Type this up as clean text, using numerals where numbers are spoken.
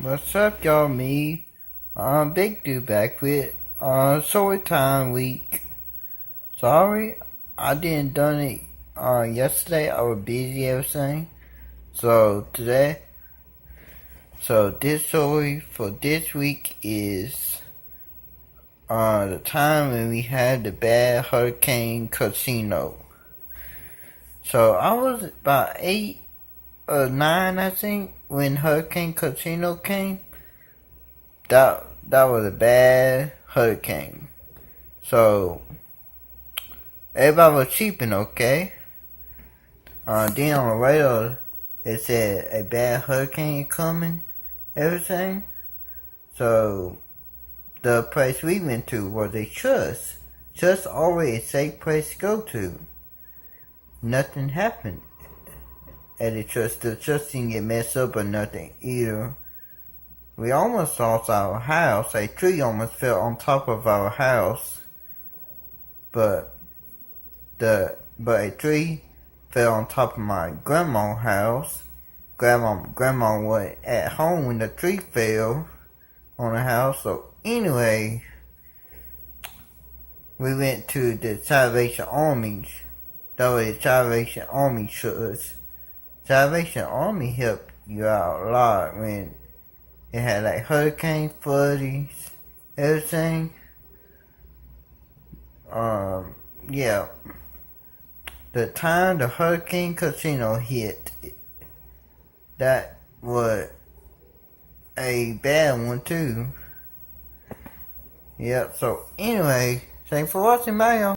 What's up, y'all? Me, Big Dude back with story time week. Sorry, I didn't done it yesterday. I was busy everything. So this story for this week is the time when we had the bad Hurricane Katrina. So I was about 8 or 9, I think, when Hurricane Katrina came. That was a bad hurricane. So everybody was sleeping, okay. Then on the radar it said a bad hurricane coming, everything. So the place we went to was a church. Church always a safe place to go to. Nothing happened at the church. The church didn't get messed up or nothing either. We almost lost our house. A tree almost fell on top of our house. But a tree fell on top of my grandma's house. Grandma was at home when the tree fell on the house. So anyway, we went to the Salvation Army. That was the Salvation Army church. Salvation Army helped you out a lot when it had like hurricane floodings, everything. Yeah. The time the Hurricane Katrina hit, that was a bad one too. Yep, so anyway, thanks for watching, bye y'all.